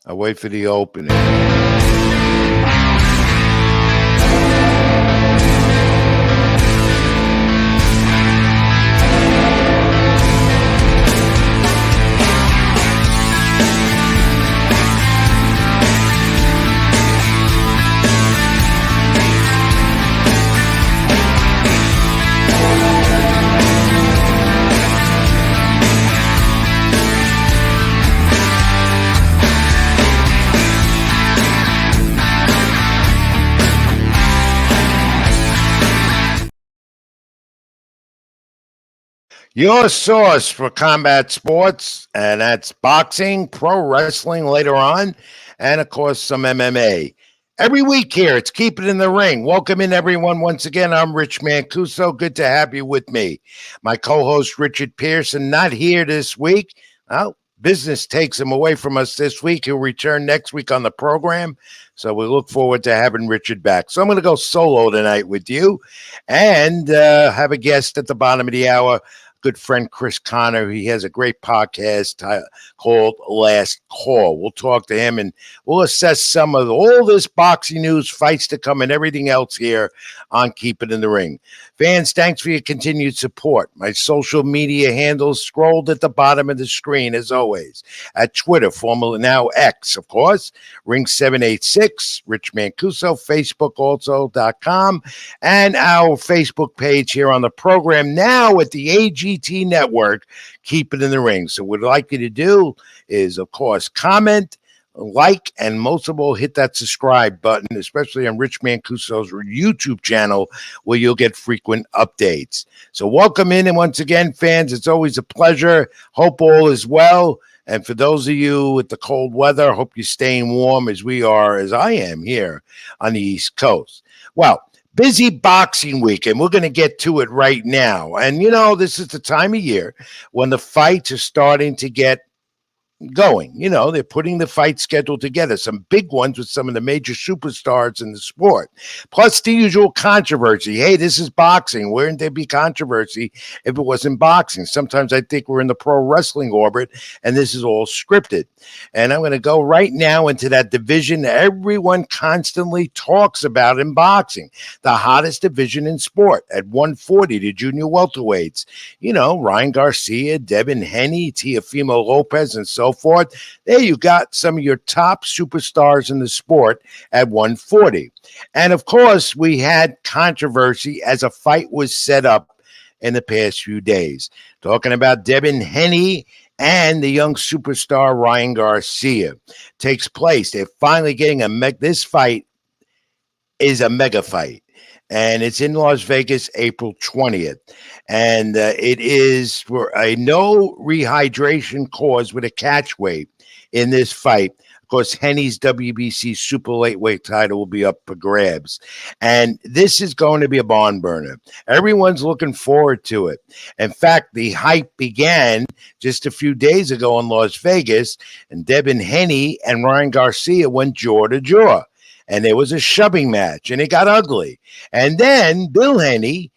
I wait for the opening. Your source for combat sports, and that's boxing, pro wrestling later on, and of course, some MMA. Every week here, it's Keep It in the Ring. Welcome in, everyone. Once again, I'm Rich Mancuso. Good to have you with me. My co host, Richard Pearson, not here this week. Well, business takes him away from us this week. He'll return next week on the program. So we look forward to having Richard back. So I'm going to go solo tonight with you and have a guest at the bottom of the hour. Good friend Conor. He has a great podcast called Last Call. We'll talk to him and we'll assess some of all this boxing news, fights to come, and everything else here on Keep It in the Ring. Fans, thanks for your continued support. My social media handles scrolled at the bottom of the screen, as always. At Twitter, formerly now X, of course, Ring786, Rich Mancuso, Facebook also.com, and our Facebook page here on the program, now at the AGT Network, Keep It in the Ring. So what I'd like you to do is, of course, comment, like, and most of all, hit that subscribe button, especially on Rich Mancuso's YouTube channel, where you'll get frequent updates. So welcome in, and once again, fans, it's always a pleasure. Hope all is well. And for those of you with the cold weather, hope you're staying warm as we are, as I am here on the East Coast. Well, busy boxing weekend. We're going to get to it right now. And, you know, this is the time of year when the fights are starting to get going. You know, they're putting the fight schedule together, some big ones with some of the major superstars in the sport, plus the usual controversy. Hey, this is boxing. Wouldn't there be controversy if it wasn't boxing? Sometimes I think we're in the pro wrestling orbit and this is all scripted. And I'm going to go right now into that division that everyone constantly talks about in boxing, the hottest division in sport at 140, the junior welterweights. You know, Ryan Garcia, Devin Haney, Teofimo Lopez, and so forth. There you got some of your top superstars in the sport at 140. And of course, we had controversy as a fight was set up in the past few days. Talking about Devin Haney and the young superstar Ryan Garcia. Takes place. They're finally getting this fight is a mega fight. And it's in Las Vegas, April 20th. And it is for a no rehydration cause with a catch weight in this fight. Of course, Henny's WBC super lightweight title will be up for grabs. And this is going to be a barn burner. Everyone's looking forward to it. In fact, the hype began just a few days ago in Las Vegas, and Devin Haney and Ryan Garcia went jaw to jaw. And there was a shoving match, and it got ugly. And then Bill Haney,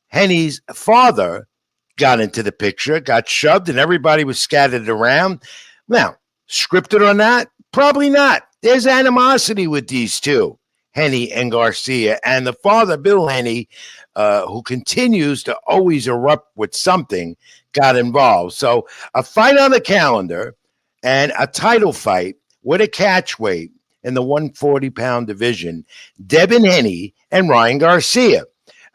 Henny's father, got into the picture, got shoved, and everybody was scattered around. Now, scripted or not? Probably not. There's animosity with these two, Henny and Garcia. And the father, Bill Haney, who continues to always erupt with something, got involved. So a fight on the calendar and a title fight with a catch weight in the 140-pound division, Devin Haney and Ryan Garcia.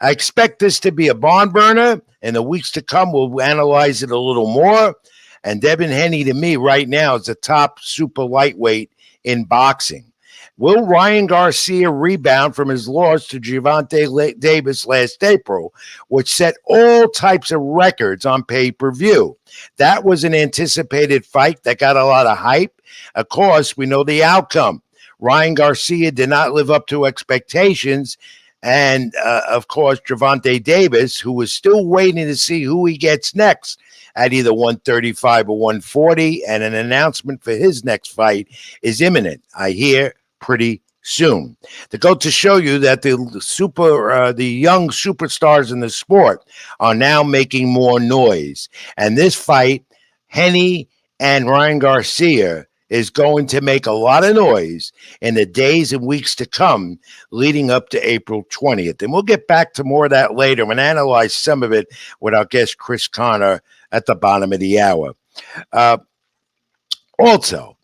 I expect this to be a barn burner. In the weeks to come, we'll analyze it a little more. And Devin Haney, to me, right now, is the top super lightweight in boxing. Will Ryan Garcia rebound from his loss to Gervonta Davis last April, which set all types of records on pay-per-view? That was an anticipated fight that got a lot of hype. Of course, we know the outcome. Ryan Garcia did not live up to expectations. And, of course, Gervonta Davis, who was still waiting to see who he gets next at either 135 or 140. And an announcement for his next fight is imminent, I hear, pretty soon. To go to show you that the young superstars in the sport are now making more noise. And this fight, Henny and Ryan Garcia, is going to make a lot of noise in the days and weeks to come leading up to April 20th. And we'll get back to more of that later and analyze some of it with our guest, Chris Conor, at the bottom of the hour. Uh, Also,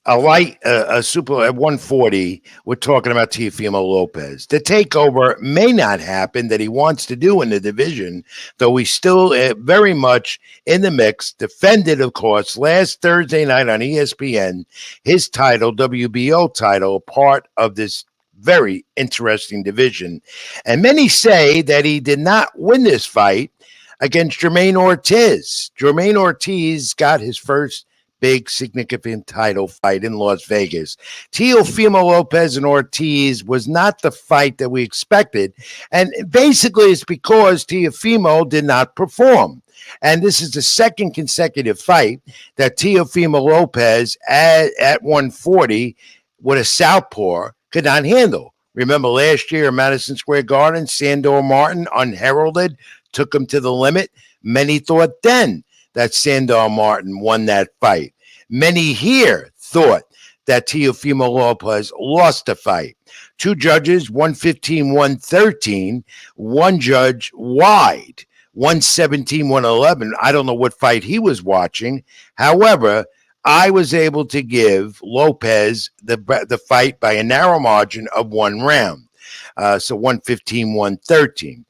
a super at 140. We're talking about Teofimo Lopez. The takeover may not happen that he wants to do in the division, though he's still very much in the mix. Defended, of course, last Thursday night on ESPN, his title, WBO title, part of this very interesting division. And many say that he did not win this fight against Jermaine Ortiz. Jermaine Ortiz got his first big, significant title fight in Las Vegas. Teofimo Lopez and Ortiz was not the fight that we expected. And basically, it's because Teofimo did not perform. And this is the second consecutive fight that Teofimo Lopez at 140 with a southpaw could not handle. Remember last year in Madison Square Garden, Sandor Martin, unheralded, took him to the limit. Many thought then that Sandor Martin won that fight. Many here thought that Teofimo Lopez lost the fight. Two judges, 115, 113. One judge wide, 117, 111. I don't know what fight he was watching. However, I was able to give Lopez the fight by a narrow margin of 1 round. So 115, 113.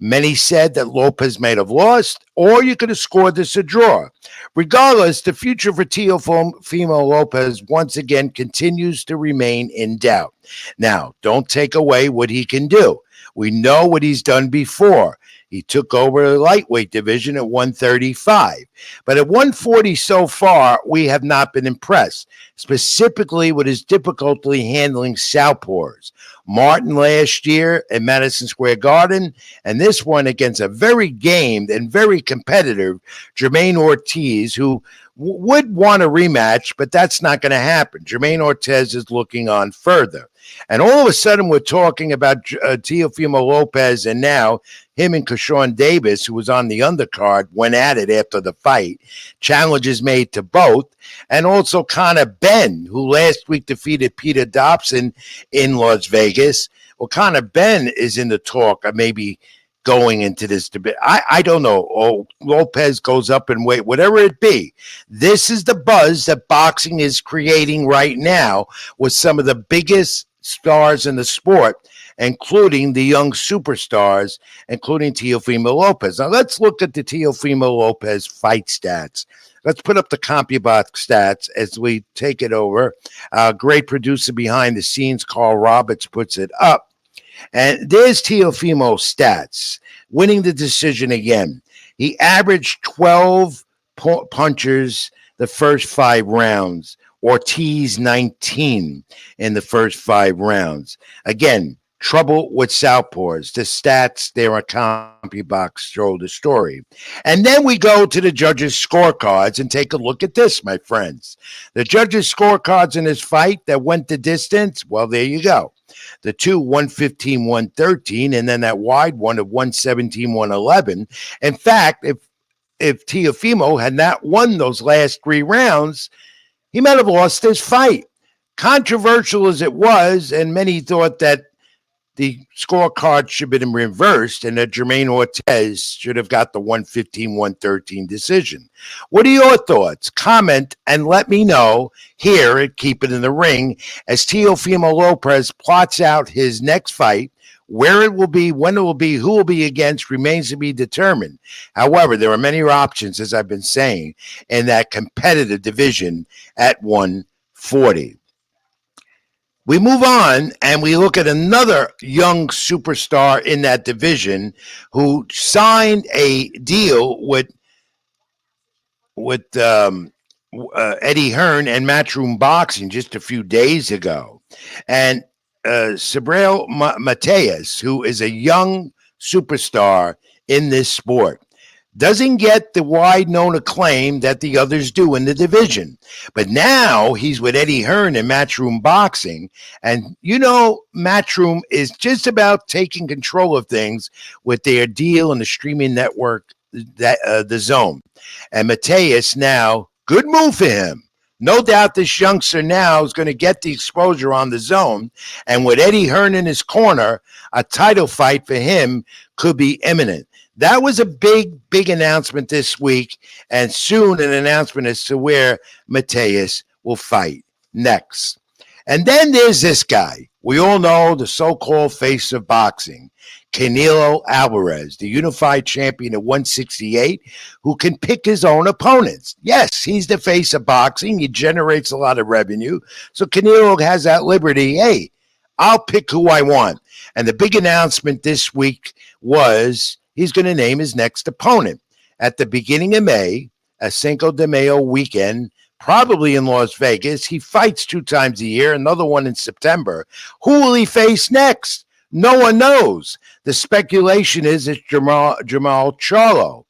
Many said that Lopez may have lost, or you could have scored this a draw. Regardless, the future for Teofimo Lopez once again continues to remain in doubt. Now, don't take away what he can do. We know what he's done before. He took over the lightweight division at 135. But at 140 so far, we have not been impressed, specifically with his difficulty handling southpaws. Martin last year at Madison Square Garden, and this one against a very gamed and very competitive Jermaine Ortiz, who would want a rematch, but that's not going to happen. Jermaine Ortiz is looking on further. And all of a sudden, we're talking about Teofimo Lopez, and now him and Kershawn Davis, who was on the undercard, went at it after the fight. Challenges made to both. And also Conor Ben, who last week defeated Peter Dobson in Las Vegas. Well, Conor Ben is in the talk of maybe going into this debate. I don't know. Oh, Lopez goes up in weight, whatever it be. This is the buzz that boxing is creating right now with some of the biggest stars in the sport, including the young superstars, including Teofimo Lopez. Now, let's look at the Teofimo Lopez fight stats. Let's put up the CompuBox stats as we take it over. Great producer behind the scenes, Carl Roberts, puts it up. And there's Teofimo's stats. Winning the decision again. He averaged 12 punches the first 5 rounds. Ortiz 19 in the first 5 rounds. Again, trouble with southpaws. The stats there on CompuBox show the story. And then we go to the judges' scorecards and take a look at this, my friends. The judges' scorecards in this fight that went the distance, well, there you go. The two, 115, 113, and then that wide one of 117, 111. In fact, if Teofimo had not won those last 3 rounds, he might have lost this fight. Controversial as it was, and many thought that the scorecard should have been reversed and that Jermaine Ortiz should have got the 115, 113 decision. What are your thoughts? Comment and let me know here at Keep It in the Ring as Teofimo Lopez plots out his next fight. Where it will be, when it will be, who will be against remains to be determined. However, there are many options, as I've been saying, in that competitive division at 140. We move on and we look at another young superstar in that division who signed a deal with Eddie Hearn and Matchroom Boxing just a few days ago. And Sabrel Mateus, who is a young superstar in this sport, doesn't get the wide-known acclaim that the others do in the division. But now he's with Eddie Hearn and Matchroom Boxing. And, you know, Matchroom is just about taking control of things with their deal in the streaming network, the Zone. And Mateus now, good move for him. No doubt this youngster now is going to get the exposure on the zone. And with Eddie Hearn in his corner, a title fight for him could be imminent. That was a big announcement this week, and soon an announcement as to where Mateus will fight next. And then there's this guy. We all know the so-called face of boxing, Canelo Alvarez, the unified champion at 168, who can pick his own opponents. Yes, he's the face of boxing. He generates a lot of revenue. So Canelo has that liberty. Hey, I'll pick who I want. And the big announcement this week was he's going to name his next opponent. At the beginning of May, a Cinco de Mayo weekend, probably in Las Vegas. He fights 2 times a year, another one in September. Who will he face next? No one knows. The speculation is it's Jamal Charlo.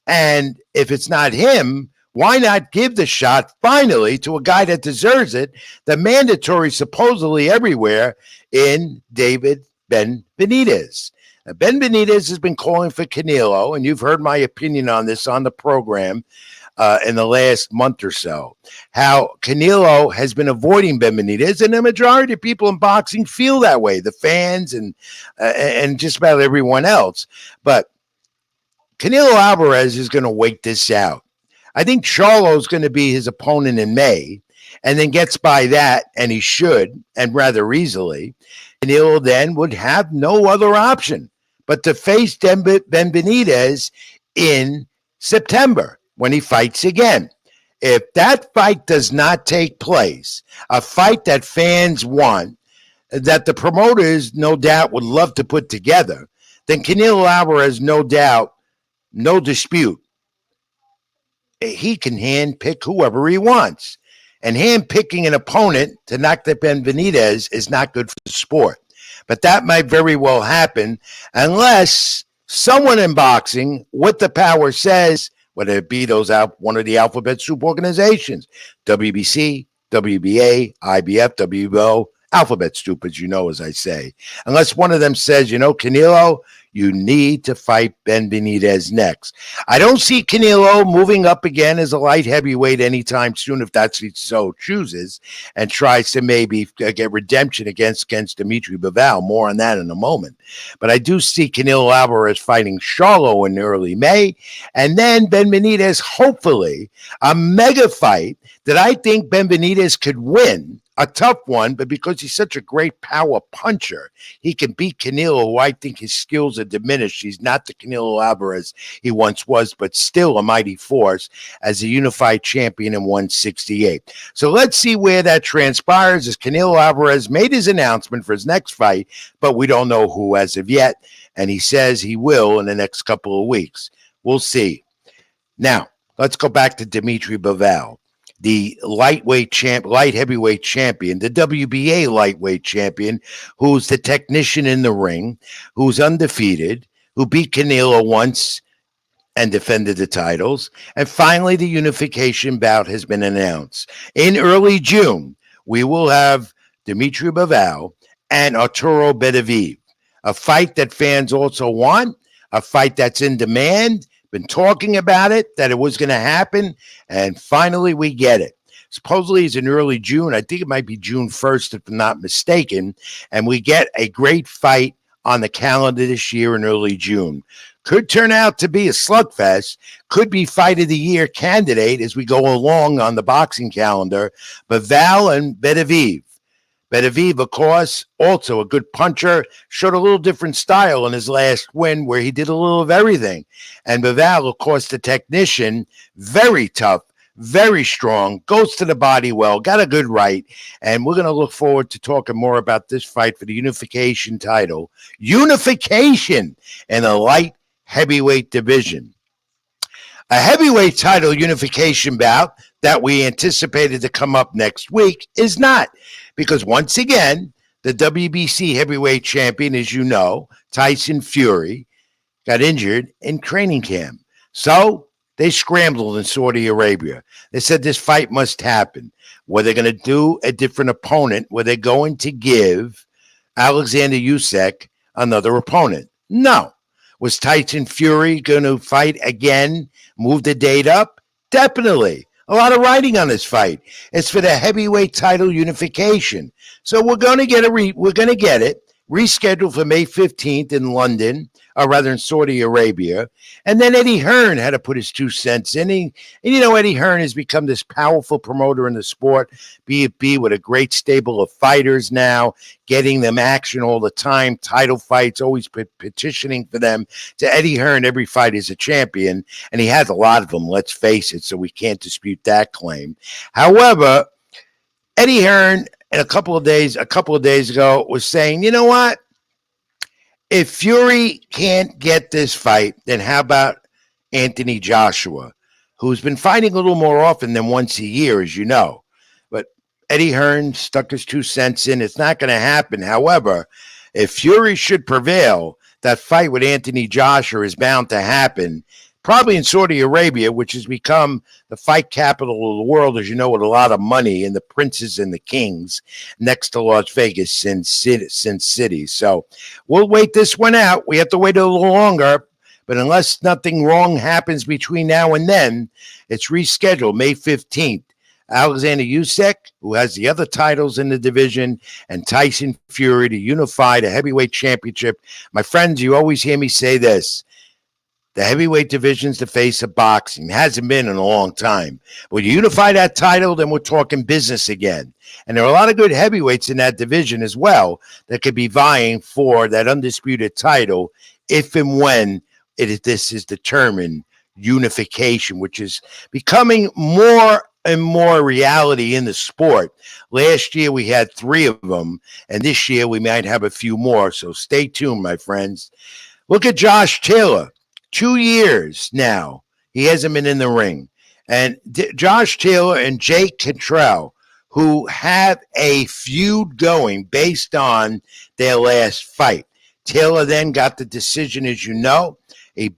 And if it's not him, why not give the shot finally to a guy that deserves it, the mandatory supposedly everywhere in David Benavidez. Now, Ben Benitez has been calling for Canelo, and you've heard my opinion on this on the program in the last month or so, how Canelo has been avoiding Ben Benitez, and the majority of people in boxing feel that way, the fans and just about everyone else. But Canelo Alvarez is going to wait this out. I think Charlo is going to be his opponent in May, and then gets by that, and he should, and rather easily. Canelo then would have no other option but to face Ben Benitez in September when he fights again. If that fight does not take place, a fight that fans want, that the promoters no doubt would love to put together, then Canelo Alvarez, no doubt, no dispute, he can handpick whoever he wants. And handpicking an opponent to knock the Ben Benitez is not good for the sport. But that might very well happen unless someone in boxing with the power says, whether it be one of the alphabet soup organizations, WBC, WBA, IBF, WBO, alphabet soup, as you know, as I say. Unless one of them says, Canelo, you need to fight Ben Benitez next. I don't see Canelo moving up again as a light heavyweight anytime soon, if that's what he so chooses, and tries to maybe get redemption against Dimitri Bivol. More on that in a moment. But I do see Canelo Alvarez fighting Charlo in early May, and then Ben Benitez, hopefully, a mega fight that I think Ben Benitez could win. A tough one, but because he's such a great power puncher, he can beat Canelo, who I think his skills are diminished. He's not the Canelo Alvarez he once was, but still a mighty force as a unified champion in 168. So let's see where that transpires as Canelo Alvarez made his announcement for his next fight, but we don't know who as of yet, and he says he will in the next couple of weeks. We'll see. Now, let's go back to Dimitri Bivol, the light heavyweight champion, the WBA lightweight champion, who's the technician in the ring, who's undefeated, who beat Canelo once and defended the titles. And finally, the unification bout has been announced. In early June, we will have Dimitri Bivol and Arturo Beterbiev, a fight that fans also want, a fight that's in demand. Been talking about it, that it was going to happen, and finally we get it. Supposedly it's in early June. I think it might be June 1st, if I'm not mistaken, and we get a great fight on the calendar this year in early June. Could turn out to be a slugfest, could be fight of the year candidate as we go along on the boxing calendar. Bivol and Beterbiev. Beterbiev, of course, also a good puncher, showed a little different style in his last win where he did a little of everything. And Bivol, of course, the technician, very tough, very strong, goes to the body well, got a good right. And we're going to look forward to talking more about this fight for the unification title. Unification in the light heavyweight division. A heavyweight title unification bout that we anticipated to come up next week is not, because once again, the WBC heavyweight champion, as you know, Tyson Fury, got injured in training camp. So they scrambled in Saudi Arabia. They said this fight must happen. Were they going to do a different opponent? Were they going to give Alexander Usyk another opponent? No. Was Tyson Fury going to fight again, move the date up? Definitely. a lot of writing on this fight. It's for the heavyweight title unification. So we're going to get it rescheduled for May 15th in London, or rather in Saudi Arabia. And then Eddie Hearn had to put his 2 cents in. And Eddie Hearn has become this powerful promoter in the sport, be with a great stable of fighters now, getting them action all the time, title fights, always petitioning for them. To Eddie Hearn, every fight is a champion, and he has a lot of them, let's face it, so we can't dispute that claim. However, Eddie Hearn, a couple of days ago, was saying, you know what? If Fury can't get this fight, then how about Anthony Joshua, who's been fighting a little more often than once a year, as you know. But Eddie Hearn stuck his 2 cents in. It's not going to happen. However, if Fury should prevail, that fight with Anthony Joshua is bound to happen, probably in Saudi Arabia, which has become the fight capital of the world, as you know, with a lot of money, and the princes and the kings next to Las Vegas, Sin City. So we'll wait this one out. We have to wait a little longer, but unless nothing wrong happens between now and then, it's rescheduled May 15th. Alexander Usyk, who has the other titles in the division, and Tyson Fury to unify the heavyweight championship. My friends, you always hear me say this. The heavyweight division's the face of boxing. It hasn't been in a long time. When you unify that title, then we're talking business again. And there are a lot of good heavyweights in that division as well that could be vying for that undisputed title if and when this is determined unification, which is becoming more and more reality in the sport. Last year we had 3 of them, and this year we might have a few more. So stay tuned, my friends. Look at Josh Taylor. 2 years now, he hasn't been in the ring. And Josh Taylor and Jake Cantrell, who have a feud going based on their last fight. Taylor then got the decision, as you know. He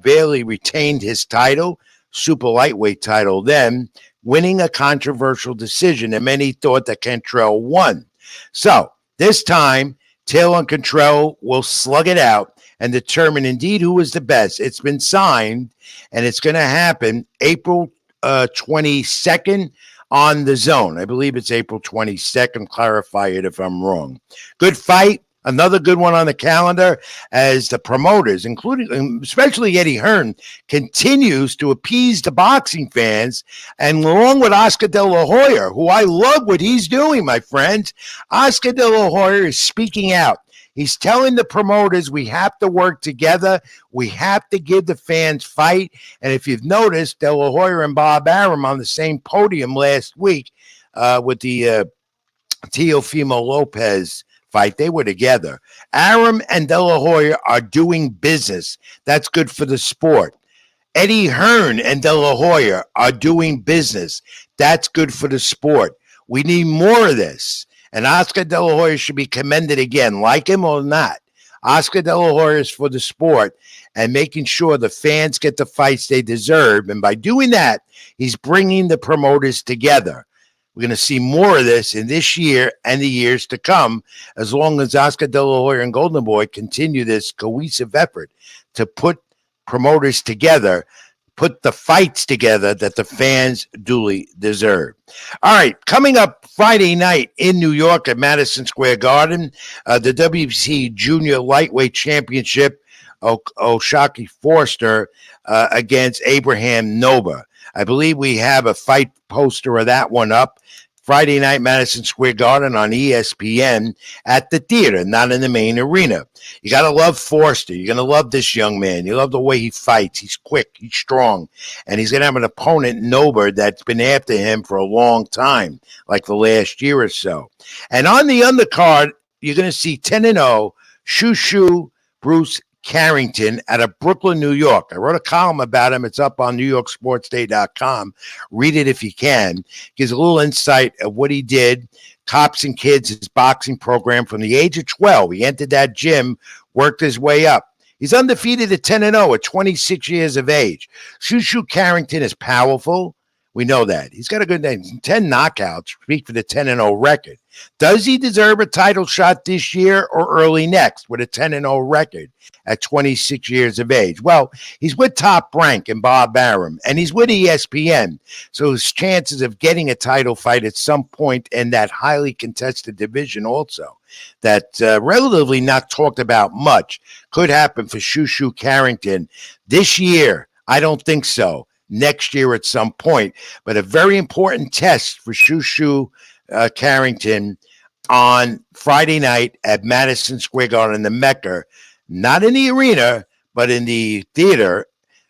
barely retained his title, super lightweight title then, winning a controversial decision, and many thought that Cantrell won. So this time, Taylor and Cantrell will slug it out and determine indeed who is the best. It's been signed, and it's going to happen April 22nd on the Zone. I believe it's April 22nd. Clarify it if I'm wrong. Good fight. Another good one on the calendar as the promoters, including especially Eddie Hearn, continues to appease the boxing fans, and along with Oscar De La Hoya, who I love what he's doing, my friends. Oscar De La Hoya is speaking out. He's telling the promoters we have to work together. We have to give the fans fight. And if you've noticed, De La Hoya and Bob Arum on the same podium last week with the Teofimo Lopez fight, they were together. Arum and De La Hoya are doing business. That's good for the sport. Eddie Hearn and De La Hoya are doing business. That's good for the sport. We need more of this. And Oscar De La Hoya should be commended again, like him or not. Oscar De La Hoya is for the sport and making sure the fans get the fights they deserve. And by doing that, he's bringing the promoters together. We're going to see more of this in this year and the years to come, as long as Oscar De La Hoya and Golden Boy continue this cohesive effort to put promoters together, put the fights together that the fans duly deserve. All right, coming up Friday night in New York at Madison Square Garden, the WBC Junior Lightweight Championship, O'Shaquie Foster against Abraham Nova. I believe we have a fight poster of that one up. Friday night, Madison Square Garden on ESPN at the theater, not in the main arena. You got to love Forster. You're going to love this young man. You love the way he fights. He's quick. He's strong. And he's going to have an opponent, Nova, that's been after him for a long time, like the last year or so. And on the undercard, you're going to see 10-0 Shushu Bruce Carrington out of Brooklyn, New York. I wrote a column about him. It's up on NewYorkSportsDay.com. Read it if you can. Gives a little insight of what he did. Cops and Kids, his boxing program from the age of 12. He entered that gym, worked his way up. He's undefeated at 10-0 at 26 years of age. Shushu Carrington is powerful, We know that. He's got a good name. 10 knockouts, speak for the 10-0 record. Does he deserve a title shot this year or early next with a 10-0 record at 26 years of age? Well, he's with Top Rank and Bob Arum, and he's with ESPN. So his chances of getting a title fight at some point in that highly contested division also, that relatively not talked about much, could happen for Shushu Carrington this year. I don't think so. Next year at some point, but a very important test for Shushu Carrington on Friday night at Madison Square Garden in the Mecca, not in the arena, but in the theater,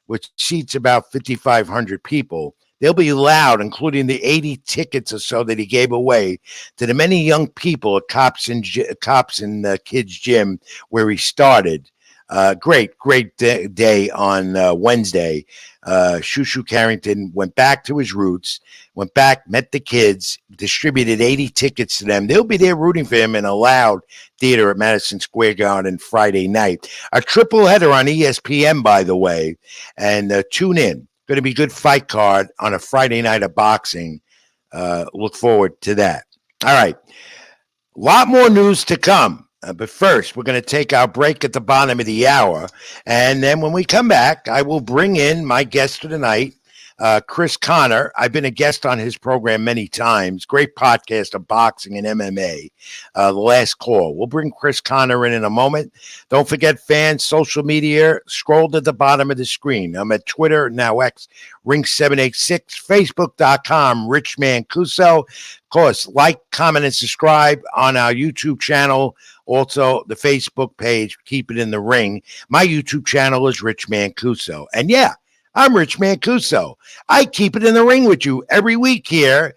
which seats about 5,500 people. They'll be loud, including the 80 tickets or so that he gave away to the many young people at Cops and Kids Gym where he started. Great day on Wednesday. Shushu Carrington went back to his roots, went back, met the kids, distributed 80 tickets to them. They'll be there rooting for him in a loud theater at Madison Square Garden Friday night. A triple header on ESPN, by the way, and tune in. Going to be a good fight card on a Friday night of boxing. Look forward to that. All right. A lot more news to come. But first, we're going to take our break at the bottom of the hour. And then when we come back, I will bring in my guest of the night, Chris Conor. I've been a guest on his program many times. Great podcast of boxing and MMA. The Last Call. We'll bring Chris Conor in a moment. Don't forget, fans, social media. Scroll to the bottom of the screen. I'm at Twitter, now X, Ring786, Facebook.com, Rich Mancuso. Of course, like, comment, and subscribe on our YouTube channel. Also, the Facebook page, Keep It in the Ring. My YouTube channel is Rich Mancuso. And yeah, I'm Rich Mancuso. I keep it in the ring with you every week here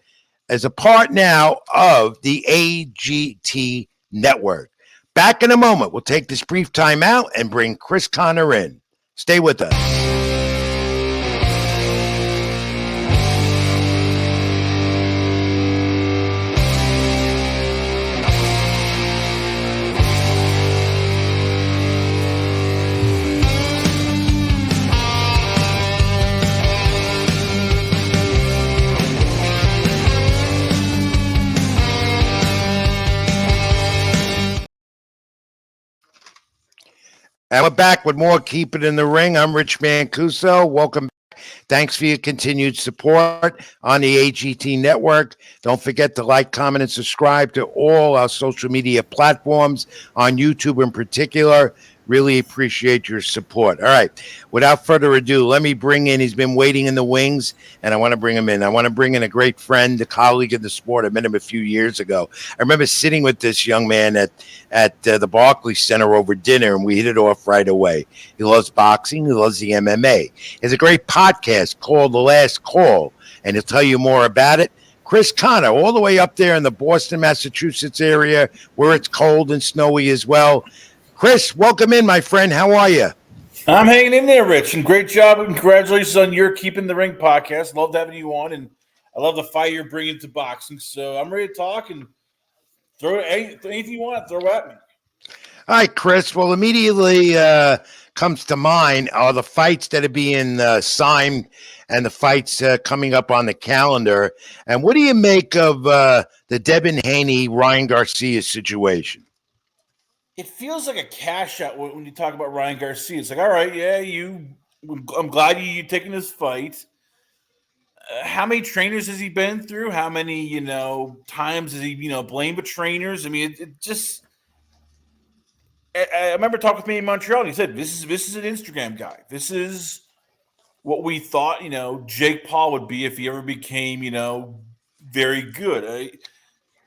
as a part now of the AGT Network. Back in a moment. We'll take this brief time out and bring Chris Conor in. Stay with us. And we're back with more Keep It in the Ring. I'm Rich Mancuso. Welcome back. Thanks for your continued support on the AGT Network. Don't forget to like, comment, and subscribe to all our social media platforms, on YouTube in particular. Really appreciate your support. All right. Without further ado, let me bring in, he's been waiting in the wings, and I want to bring him in. I want to bring in a great friend, a colleague in the sport. I met him a few years ago. I remember sitting with this young man at the Barclays Center over dinner, and we hit it off right away. He loves boxing. He loves the MMA. He has a great podcast called The Last Call, and he'll tell you more about it. Chris Conor, all the way up there in the Boston, Massachusetts area, where it's cold and snowy as well. Chris, welcome in, my friend. How are you? I'm hanging in there, Rich, and great job and congratulations on your Keeping the Ring podcast. Love having you on, and I love the fire you're bringing to boxing. So I'm ready to talk and throw anything you want, throw at me. All right, Chris. Well, immediately comes to mind are the fights that are being signed and the fights coming up on the calendar. And what do you make of the Devin Haney, Ryan Garcia situation? It feels like a cash out when you talk about Ryan Garcia. It's like, all right, yeah, I'm glad you're taking this fight. How many trainers has he been through? How many, times has he, blamed the trainers? I mean, it just. I remember talking with me in Montreal, and he said, "This is an Instagram guy. This is what we thought, Jake Paul would be if he ever became, very good."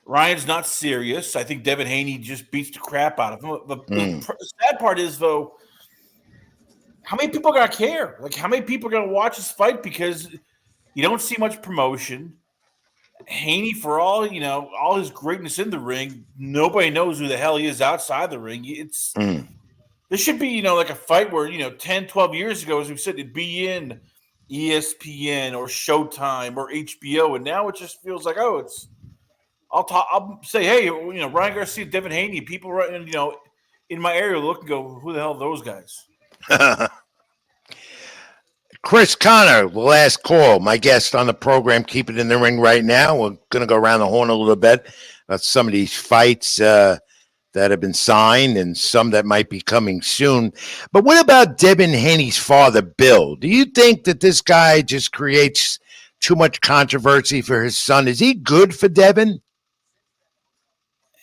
Ryan's not serious. I think Devin Haney just beats the crap out of him. The sad part is, though, how many people are going to care? Like, how many people are going to watch this fight? Because you don't see much promotion. Haney, for all, all his greatness in the ring, nobody knows who the hell he is outside the ring. This should be, like a fight where, 10, 12 years ago, as we said, it'd be in ESPN or Showtime or HBO. And now it just feels like, I'll say, hey, Ryan Garcia, Devin Haney, people right, in my area look and go, who the hell are those guys? Chris Conor, the last call, my guest on the program, Keep It in the Ring right now. We're going to go around the horn a little bit about some of these fights that have been signed and some that might be coming soon. But what about Devin Haney's father, Bill? Do you think that this guy just creates too much controversy for his son? Is he good for Devin?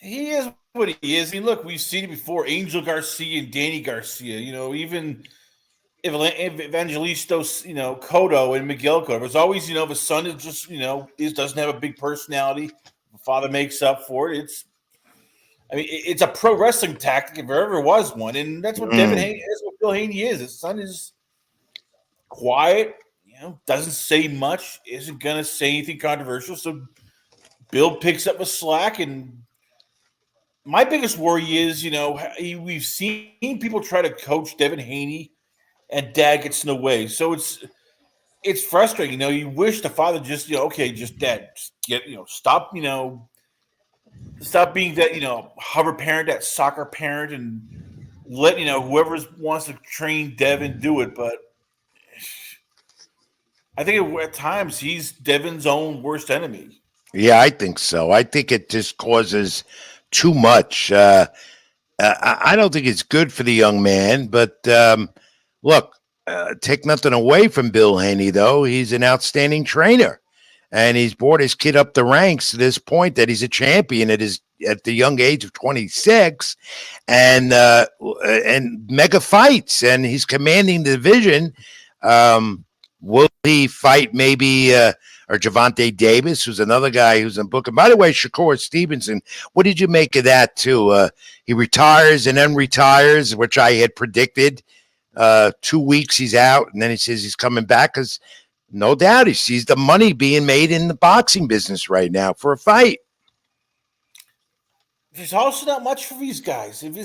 He is what he is. I mean, look, we've seen it before. Angel Garcia and Danny Garcia. Even Evangelistos, Cotto and Miguel Cotto. There's always, if a son is just, doesn't have a big personality. The father makes up for it. It's a pro wrestling tactic if there ever was one, and that's what Devin Haney is. What Bill Haney is. His son is quiet, doesn't say much, isn't gonna say anything controversial. So Bill picks up the slack, and my biggest worry is, we've seen people try to coach Devin Haney, and Dad gets in the way. So it's frustrating. You wish the father just, okay, just Dad, just get, stop being that, hover parent, that soccer parent, and let, whoever wants to train Devin do it. But I think at times he's Devin's own worst enemy. Yeah, I think so. I think it just causes too much. I don't think it's good for the young man, but look, take nothing away from Bill Haney, though. He's an outstanding trainer, and he's brought his kid up the ranks to this point that he's a champion at the young age of 26, and mega fights, and he's commanding the division. Will he fight maybe or Javante Davis, who's another guy who's in book? And by the way, Shakur Stevenson, what did you make of that too? He retires and then retires, which I had predicted. 2 weeks he's out, and then he says he's coming back because no doubt he sees the money being made in the boxing business right now for a fight. There's also not much for these guys. And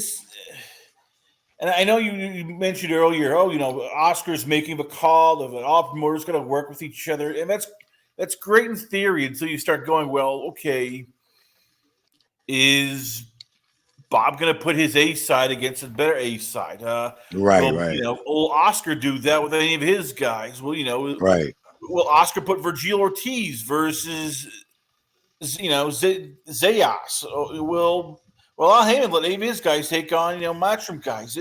I know you mentioned earlier, Oscar's making the call of all promoters going to work with each other, and that's great in theory until you start going, well, okay, is Bob going to put his A side against a better A side? Right. Will Oscar do that with any of his guys? Well, right. Will Oscar put Virgil Ortiz versus, Zayas? Will Al Heyman let any of his guys take on, Matchroom guys?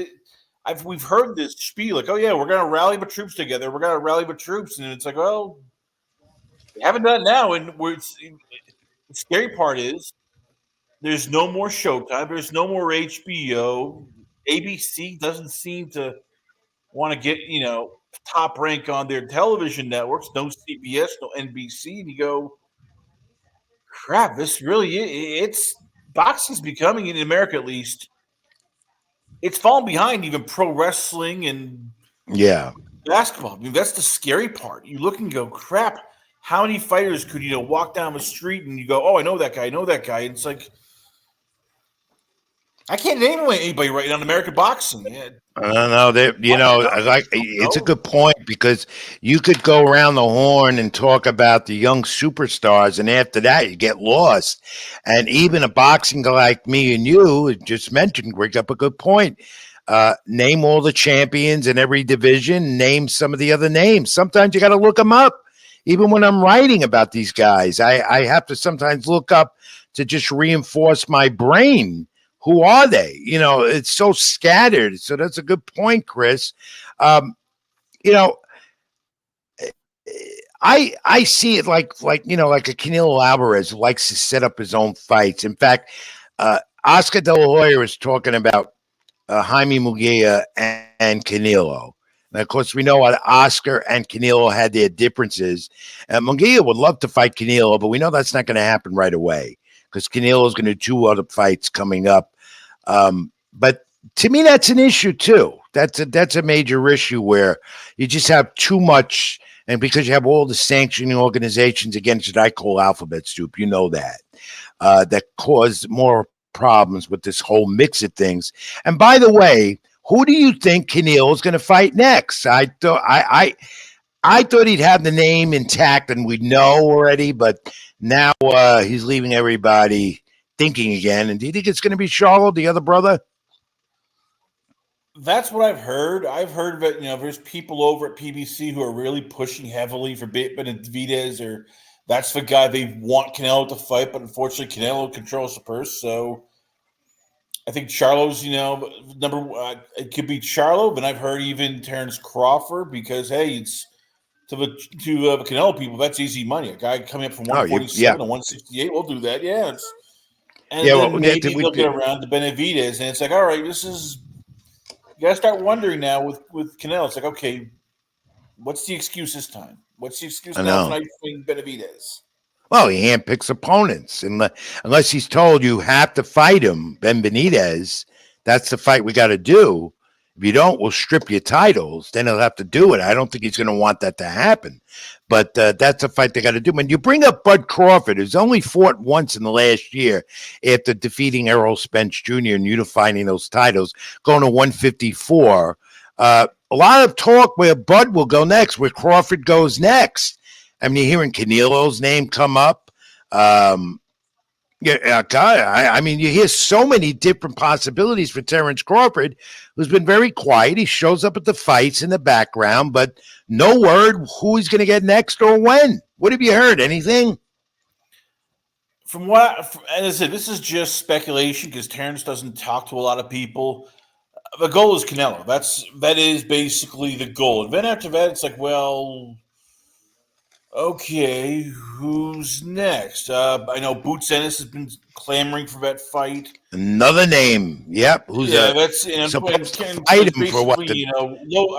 We've heard this spiel like, oh yeah, we're going to rally the troops together. We're going to rally the troops, and it's like, well, we haven't done it now. And the scary part is there's no more Showtime. There's no more HBO. ABC doesn't seem to want to get top rank on their television networks. No CBS, no NBC, and you go, crap. This really it's boxing's becoming, in America at least, it's fallen behind even pro wrestling and basketball. That's the scary part. You look and go, crap. How many fighters could walk down the street and you go, oh, I know that guy. And it's like, I can't name anybody right now in American boxing. Yeah. I don't know. It's a good point because you could go around the horn and talk about the young superstars, and after that, you get lost. And even a boxing guy like me and you just mentioned brings up a good point. Name all the champions in every division. Name some of the other names. Sometimes you got to look them up. Even when I'm writing about these guys, I have to sometimes look up to just reinforce my brain. Who are they? It's so scattered. So that's a good point, Chris. I see it like a Canelo Alvarez who likes to set up his own fights. In fact, Oscar De La Hoya is talking about Jaime Munguia and Canelo. And of course, we know what Oscar and Canelo had their differences. Munguia would love to fight Canelo, but we know that's not going to happen right away because Canelo is going to do 2 other fights coming up. But to me, that's an issue too. That's a major issue where you just have too much, and because you have all the sanctioning organizations against it, I call alphabet soup. You know that cause more problems with this whole mix of things. And by the way, who do you think Canelo is going to fight next? I thought he'd have the name intact and we'd know already, but now he's leaving everybody thinking again. And do you think it's going to be Charlo, the other brother? That's what I've heard. I've heard that there's people over at PBC who are really pushing heavily for Benavidez, or that's the guy they want Canelo to fight, but unfortunately Canelo controls the purse. So I think Charlo's number. It could be Charlo, but I've heard even Terrence Crawford because hey, it's to the Canelo people that's easy money. A guy coming up from Oh, yeah, 147 to 168 will do that. Yeah, and yeah. Well, then maybe they'll get around to Benavidez, and it's like all right, this is you gotta start wondering now with Canelo. It's like, okay, what's the excuse this time? What's the excuse I now know. tonight for Benavidez? Well, he handpicks opponents, and unless he's told you have to fight him, Ben Benitez, that's the fight we got to do. If you don't, we'll strip your titles. Then he'll have to do it. I don't think he's going to want that to happen, but that's a fight they got to do. When you bring up Bud Crawford, who's only fought once in the last year after defeating Errol Spence Jr. and unifying those titles, going to 154. A lot of talk where Bud will go next, where Crawford goes next. I mean, you're hearing Canelo's name come up. God, I mean, you hear so many different possibilities for Terrence Crawford, who's been very quiet. He shows up at the fights in the background, but no word who he's going to get next or when. What have you heard? Anything? As I said, this is just speculation because Terrence doesn't talk to a lot of people. The goal is Canelo. That is basically the goal. And then after that, it's like, well, okay, who's next? I know Boots Ennis has been clamoring for that fight. Another name. Yep. Who's That's supposed to fight him for what? basically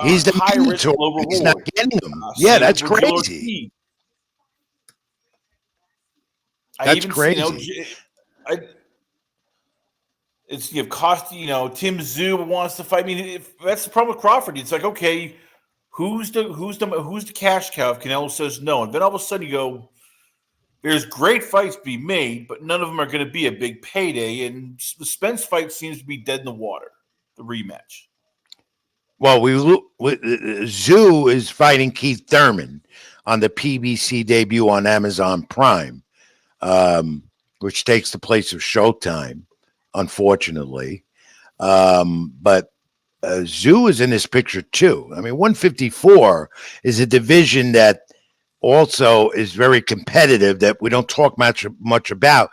He's the high risk, mandatory. low He's not reward. getting him. Yeah, Same that's with Joe crazy. Ortiz. I That's even crazy. I it's cost Tim Zub wants to fight. I mean, that's the problem with Crawford. It's like okay, who's the cash cow if Canelo says no, and then all of a sudden you go, there's great fights to be made, but none of them are going to be a big payday. And the Spence fight seems to be dead in the water. The rematch. Well, Zoo is fighting Keith Thurman on the PBC debut on Amazon Prime, which takes the place of Showtime, unfortunately. But Zoo is in this picture too. I mean, 154 is a division that also is very competitive that we don't talk much about.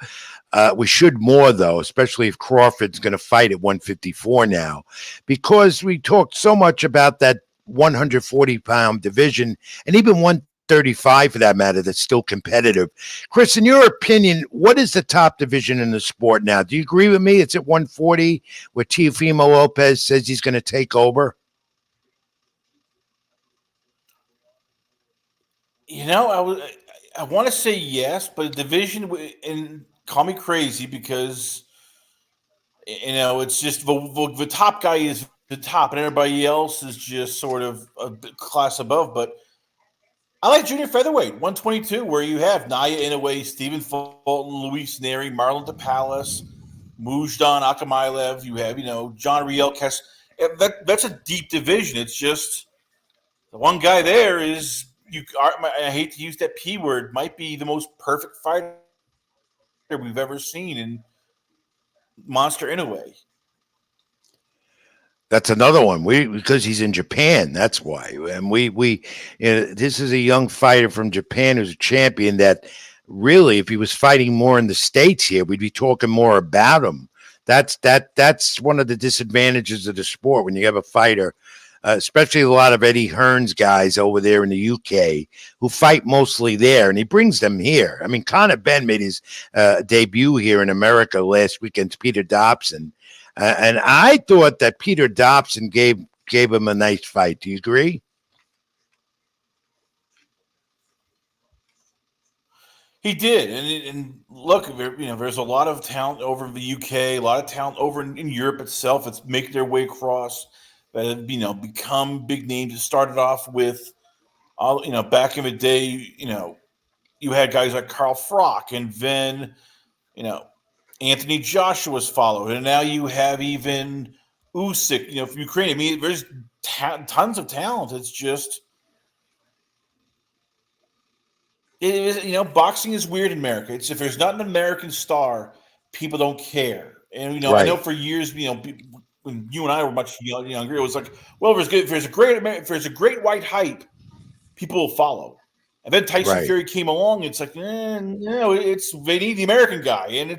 We should more, though, especially if Crawford's going to fight at 154 now, because we talked so much about that 140-pound division and even 135 for that matter that's still competitive. Chris, in your opinion, what is the top division in the sport now? Do you agree with me? It's at 140 where Teofimo Lopez says he's going to take over? I want to say yes, but the division and call me crazy because it's just the top guy is the top, and everybody else is just sort of a class above. But I like junior featherweight 122, where you have Naya Inoue, Stephen Fulton, Luis Neri, Marlon DePalis, Mujdan Akhmailev. You have John Rielkes. That's a deep division. It's just the one guy there is I hate to use that P word, might be the most perfect fighter we've ever seen in Monster Inoue. That's another one. Because he's in Japan. That's why. And this is a young fighter from Japan who's a champion. That really, if he was fighting more in the States here, we'd be talking more about him. That's one of the disadvantages of the sport when you have a fighter, especially a lot of Eddie Hearn's guys over there in the UK who fight mostly there, and he brings them here. I mean, Conor Ben made his debut here in America last weekend. Peter Dobson. And I thought that Peter Dobson gave him a nice fight. Do you agree? He did, and look, there's a lot of talent over in the UK, a lot of talent over in Europe itself. It's making their way across that have become big names. It started off with, all back in the day, you had guys like Carl Frock, and then Anthony Joshua's followed, and now you have even Usyk, from Ukraine. I mean, there's tons of talent. It's just it is, boxing is weird in America. It's if there's not an American star, people don't care. And I Right. know for years, when you and I were much younger, it was like, well, if there's a great white hype, people will follow. And then Tyson Right. Fury came along. It's like, no, they need the American guy, and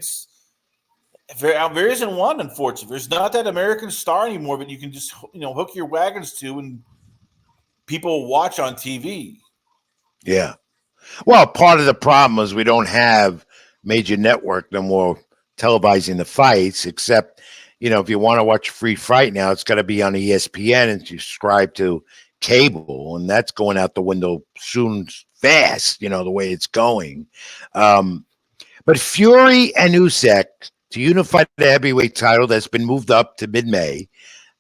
there isn't one. Unfortunately, there's not that American star anymore that you can just hook your wagons to, and people watch on TV. Yeah. Well, part of the problem is we don't have major network no more televising the fights, except, if you want to watch a free fight now, it's got to be on ESPN and subscribe to cable, and that's going out the window soon fast, the way it's going. But Fury and Usyk to unify the heavyweight title that's been moved up to mid-May,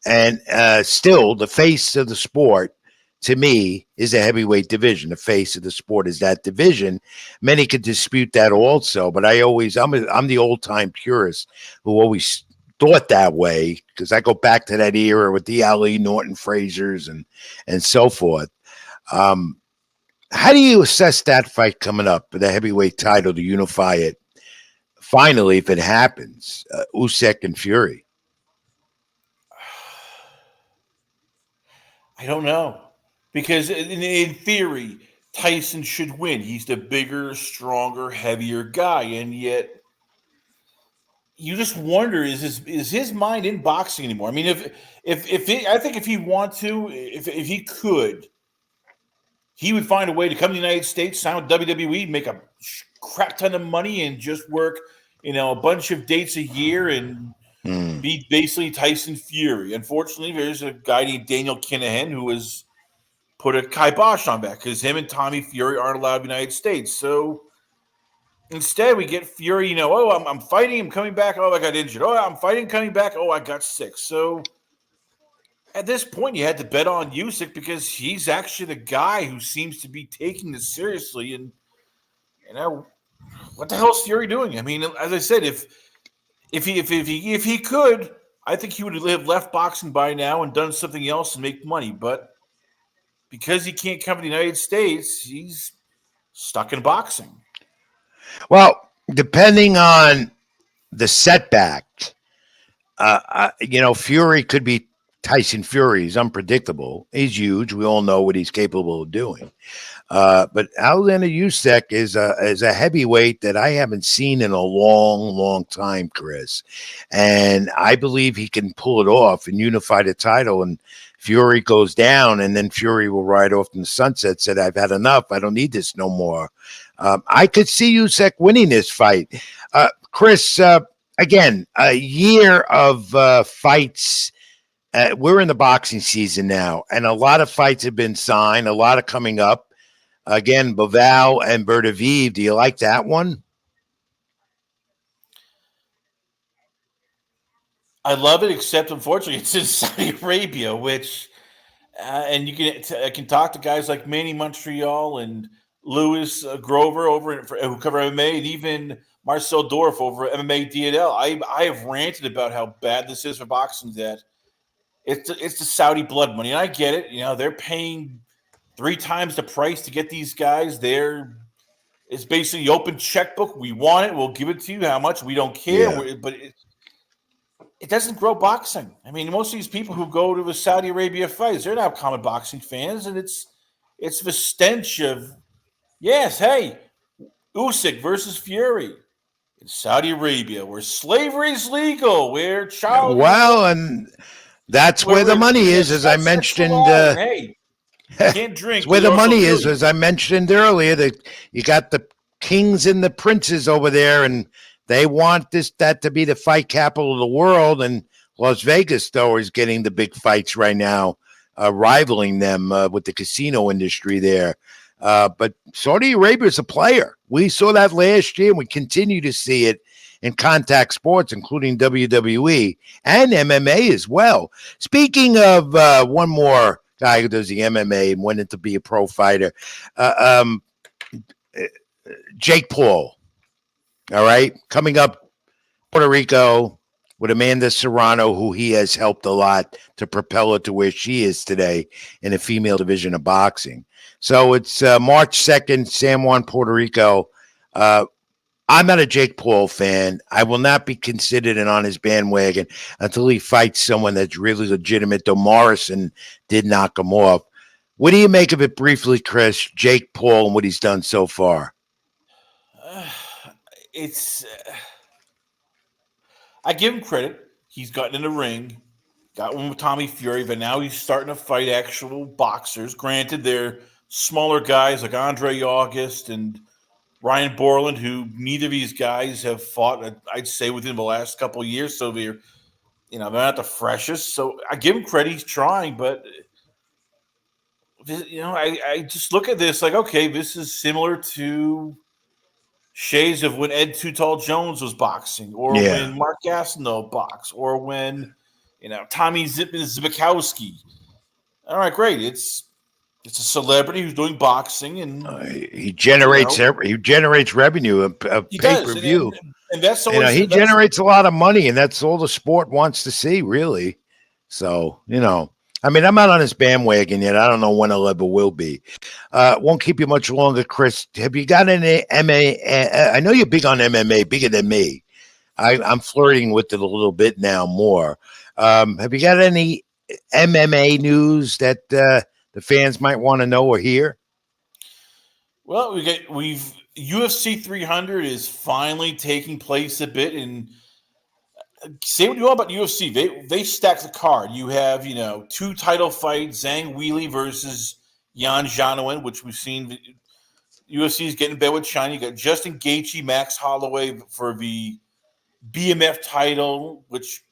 and still the face of the sport to me is a heavyweight division. The face of the sport is that division. Many could dispute that also, but I'm the old time purist who always thought that way, because I go back to that era with the Ali, Norton, Frazier's, and so forth. How do you assess that fight coming up for the heavyweight title to unify it finally, if it happens, Usyk and Fury? I don't know, because in theory, Tyson should win. He's the bigger, stronger, heavier guy, and yet you just wonder, is his mind in boxing anymore? I mean, I think if he want to, if he could, he would find a way to come to the United States, sign with WWE, make a crap ton of money, and just work, a bunch of dates a year and be basically Tyson Fury. Unfortunately, there's a guy named Daniel Kinahan who has put a kibosh on that because him and Tommy Fury aren't allowed in the United States. So instead, we get Fury, I'm fighting, I'm coming back. Oh, I got injured. Oh, I'm fighting, coming back. Oh, I got sick. So at this point, you had to bet on Usyk because he's actually the guy who seems to be taking this seriously. And, what the hell is Fury doing? I mean, as I said, if he could, I think he would have left boxing by now and done something else and make money. But because he can't come to the United States, he's stuck in boxing. Well, depending on the setback, Fury could be Tyson Fury. He's unpredictable. He's huge. We all know what he's capable of doing. But Alexander Usyk is a heavyweight that I haven't seen in a long, long time, Chris. And I believe he can pull it off and unify the title. And Fury goes down, and then Fury will ride off in the sunset, said, I've had enough. I don't need this no more. I could see Usyk winning this fight. Chris, again, a year of fights. We're in the boxing season now, and a lot of fights have been signed, a lot of coming up. Again, Baval and Berdaviv. Do you like that one? I love it, except unfortunately it's in Saudi Arabia, which and I can talk to guys like Manny Montreal and Lewis Grover who cover MMA, and even Marcel Dorf over at MMA DNL. I have ranted about how bad this is for boxing, that it's the Saudi blood money, and I get it. They're paying 3 times the price to get these guys. It's basically the open checkbook. We want it, we'll give it to you. How much? We don't care. Yeah. But it doesn't grow boxing. I mean, most of these people who go to the Saudi Arabia fights, they're not common boxing fans, and it's the stench of, yes, hey, Usyk versus Fury in Saudi Arabia, where slavery is legal, where child. Well, and that's where the money is, as I mentioned. Hey, you can't drink. It's where the money is, as I mentioned earlier. That you got the kings and the princes over there, and they want that to be the fight capital of the world. And Las Vegas, though, is getting the big fights right now, rivaling them with the casino industry there. But Saudi Arabia is a player. We saw that last year, and we continue to see it in contact sports, including WWE and MMA as well. Speaking of one more guy who does the MMA and went in to be a pro fighter, Jake Paul. All right, coming up, Puerto Rico with Amanda Serrano, who he has helped a lot to propel her to where she is today in the female division of boxing. So it's March 2nd, San Juan, Puerto Rico. I'm not a Jake Paul fan. I will not be considered and on his bandwagon until he fights someone that's really legitimate. Though Morrison did knock him off. What do you make of it briefly, Chris? Jake Paul and what he's done so far. Uh, it's I give him credit. He's gotten in the ring, got one with Tommy Fury, but now he's starting to fight actual boxers. Granted, they're smaller guys like Andre August and Ryan Borland, who neither of these guys have fought, I'd say, within the last couple of years. So they're not the freshest. So I give him credit. He's trying, but I just look at this like, okay, this is similar to shades of when Ed Too Tall Jones was boxing, or Yeah. when Mark Gastineau boxed, or when Tommy Zbikowski. All right, great. It's a celebrity who's doing boxing, and He generates revenue, a he pay does, per view. and that's always He generates a lot of money, and that's all the sport wants to see, really. So, I mean, I'm not on his bandwagon yet. I don't know when I ever will be. Won't keep you much longer, Chris. Have you got any MMA? I know you're big on MMA, bigger than me. I'm flirting with it a little bit now more. Have you got any MMA news that the fans might want to know or hear? Well, we've UFC 300 is finally taking place a bit, and say what you want about UFC, they stack the card. You have two title fights: Zhang Weili versus Jan Janowin, which we've seen. UFC is getting in bed with China. You got Justin Gaethje, Max Holloway for the BMF title, which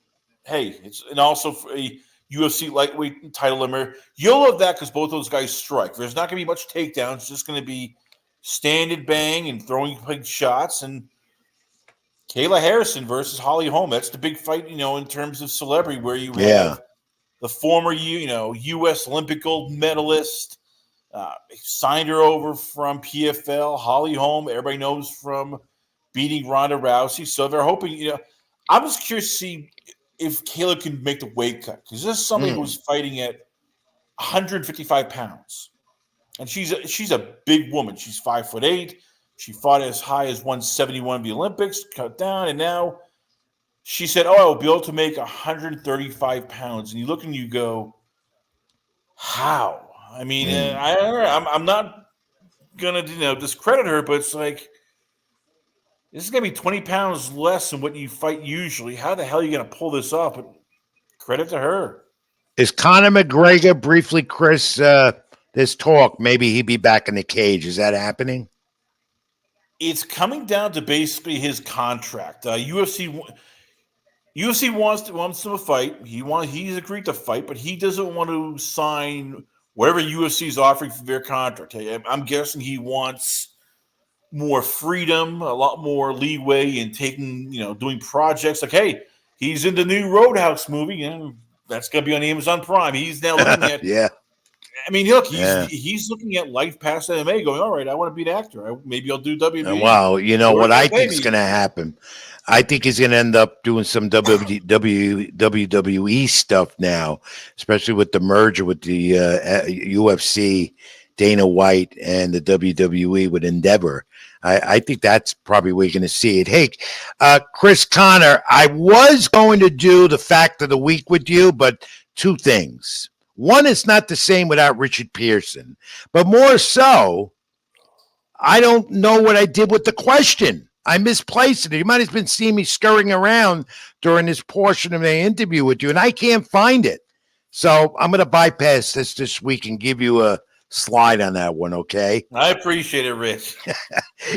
and also for a UFC lightweight title limiter. You'll love that because both those guys strike. There's not going to be much takedowns. It's just going to be stand and bang and throwing big shots. And Kayla Harrison versus Holly Holm. That's the big fight, in terms of celebrity, where you have the former, U.S. Olympic gold medalist. Signed her over from PFL. Holly Holm, everybody knows from beating Ronda Rousey. So they're hoping, I'm just curious to see if Kayla can make the weight cut, because this is somebody who's fighting at 155 pounds, and she's a big woman. She's 5'8". She fought as high as 171 in the Olympics, cut down, and now she said, "Oh, I'll be able to make 135 pounds." And you look and you go, "How?" I mean, I'm not gonna discredit her, but it's like, this is going to be 20 pounds less than what you fight usually. How the hell are you going to pull this off? But credit to her. Is Conor McGregor briefly, Chris? This talk, maybe he'd be back in the cage. Is that happening? It's coming down to basically his contract. UFC wants him to fight. He's agreed to fight, but he doesn't want to sign whatever UFC is offering for their contract. I'm guessing he wants more freedom, a lot more leeway in taking, doing projects. Like, hey, he's in the new Roadhouse movie, and that's going to be on Amazon Prime. He's now looking at, yeah. I mean, look, he's looking at life past MMA, going, all right, I want to be an actor. Maybe I'll do WWE. Well, you know what I think is going to happen. I think he's going to end up doing some WWE stuff now, especially with the merger with the UFC, Dana White, and the WWE with Endeavor. I think that's probably where you're going to see it. Hey, Chris Conor, I was going to do the fact of the week with you, but two things. One, it's not the same without Richard Pearson, but more so, I don't know what I did with the question. I misplaced it. You might have been seeing me scurrying around during this portion of the interview with you, and I can't find it. So I'm going to bypass this week and give you a slide on that one, okay? I appreciate it, Rich.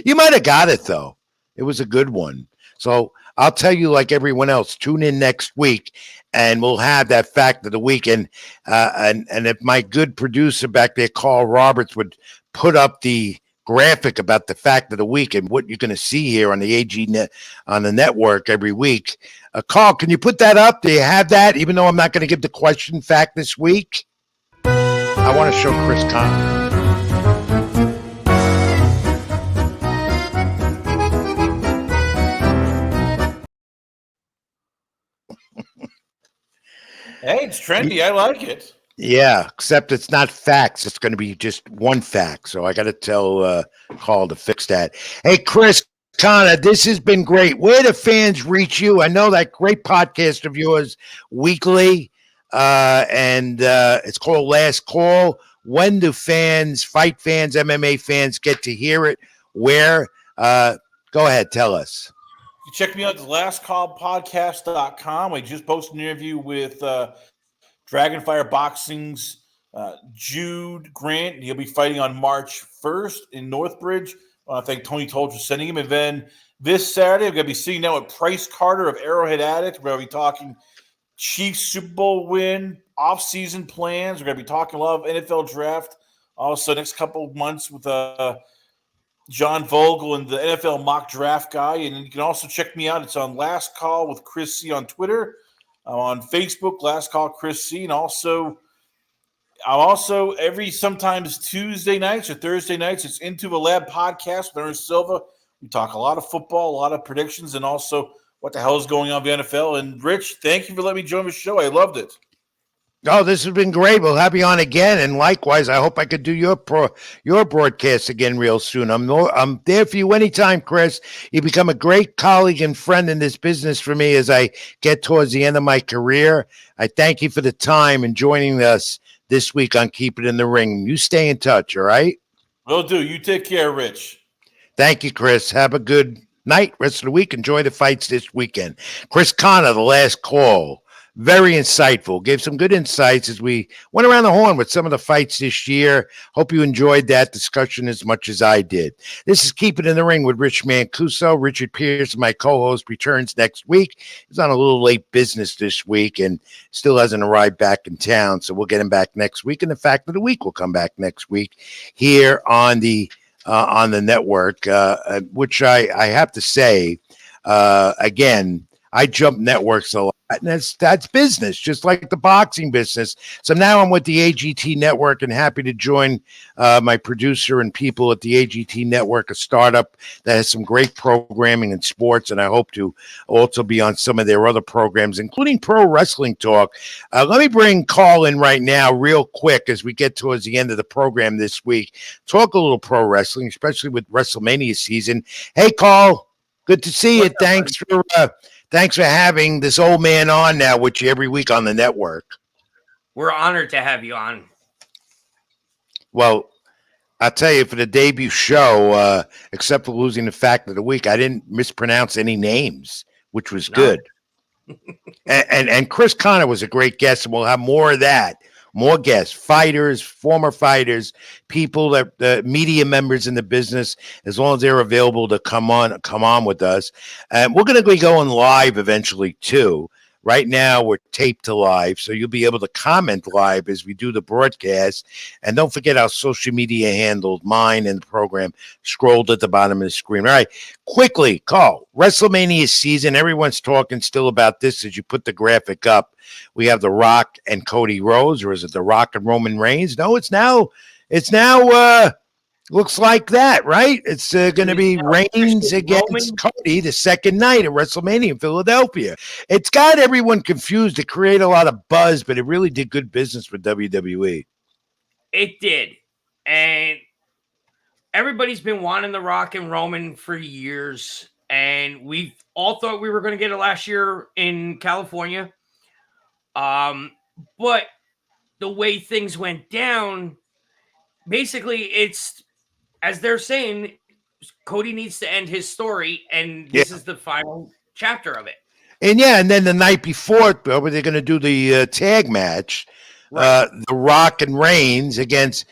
You might have got it, though. It was a good one. So I'll tell you, like everyone else, tune in next week, and we'll have that fact of the week. And if my good producer back there, Carl Roberts, would put up the graphic about the fact of the week and what you're going to see here on the AG net, on the network every week. Carl, can you put that up? Do you have that? Even though I'm not going to give the question fact this week, I want to show Chris Conor. Hey, it's trendy. I like it. Yeah, except it's not facts. It's going to be just one fact. So I got to tell Carl to fix that. Hey, Chris, Conor, this has been great. Where do fans reach you? I know that great podcast of yours weekly, and it's called Last Call. When do fans, fight fans, MMA fans get to hear it? Where? Go ahead, tell us. You check me out at the lastcallpodcast.com. I just posted an interview with Dragonfire Boxing's Jude Grant. He'll be fighting on March 1st in Northbridge. I want to thank Tony Tolch for sending him. And then this Saturday, I'm going to be sitting down with Price Carter of Arrowhead Addict. We're going to be talking Chiefs Super Bowl win, off-season plans. We're going to be talking a lot of NFL draft. Also, next couple of months with John Vogel and the NFL mock draft guy. And you can also check me out. It's on Last Call with Chris C on Twitter. I'm on Facebook, Last Call Chris C. And I'm also every sometimes Tuesday nights or Thursday nights, it's Into the Lab podcast with Ernest Silva. We talk a lot of football, a lot of predictions, and also what the hell is going on in the NFL. And Rich, thank you for letting me join the show. I loved it. Oh, this has been great. We'll have you on again, and likewise, I hope I could do your broadcast again real soon. I'm there for you anytime, Chris. You become a great colleague and friend in this business for me as I get towards the end of my career. I thank you for the time and joining us this week on Keep It in the Ring. You stay in touch, all right? Will do. You take care, Rich. Thank you, Chris. Have a good night, rest of the week. Enjoy the fights this weekend. Chris Conor, the Last Call. Very insightful. Gave some good insights as we went around the horn with some of the fights this year. Hope you enjoyed that discussion as much as I did. This is Keep It in the Ring with Rich Mancuso. Richard Pierce, my co-host, returns next week. He's on a little late business this week and still hasn't arrived back in town, so we'll get him back next week. And the fact of the week will come back next week here on the network, which I have to say, again, I jump networks a lot, and that's business, just like the boxing business. So now I'm with the AGT Network and happy to join my producer and people at the AGT Network, a startup that has some great programming in sports, and I hope to also be on some of their other programs, including Pro Wrestling Talk. Let me bring Carl in right now real quick as we get towards the end of the program this week. Talk a little pro wrestling, especially with WrestleMania season. Hey, Carl, good to see you. Thanks for having this old man on now with you every week on the network. We're honored to have you on. Well, I'll tell you, for the debut show, except for losing the fact of the week, I didn't mispronounce any names, which was good. and Chris Conor was a great guest, and we'll have more of that. More guests, fighters, former fighters, people that media members in the business, as long as they're available to come on with us. And we're going to be going live eventually too. Right now, we're taped to live, so you'll be able to comment live as we do the broadcast. And don't forget our social media handles, mine and the program, scrolled at the bottom of the screen. All right, quickly, Carl, WrestleMania season. Everyone's talking still about this as you put the graphic up. We have The Rock and Cody Rhodes, or is it The Rock and Roman Reigns? No, it's now looks like that, right? It's going to be Reigns against Cody the second night at WrestleMania in Philadelphia. It's got everyone confused. To create a lot of buzz, but it really did good business for WWE. It did. And everybody's been wanting The Rock and Roman for years. And we all thought we were going to get it last year in California. But the way things went down, basically it's, as they're saying, Cody needs to end his story, and this is the final chapter of it. And and then the night before, they're going to do the tag match, right. The Rock and Reigns against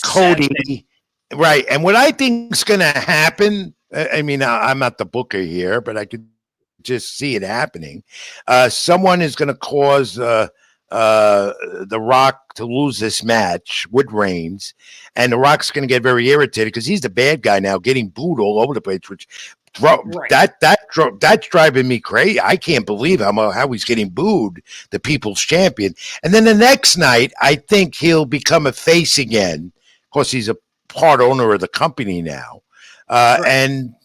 Cody, right? And what I think is going to happen, I mean, I'm not the booker here, but I could just see it happening. Someone is going to cause The Rock to lose this match with Reigns, and The Rock's going to get very irritated because he's the bad guy now, getting booed all over the place. Which that's driving me crazy. I can't believe how he's getting booed, the People's Champion. And then the next night, I think he'll become a face again. Of course, he's a part owner of the company now, and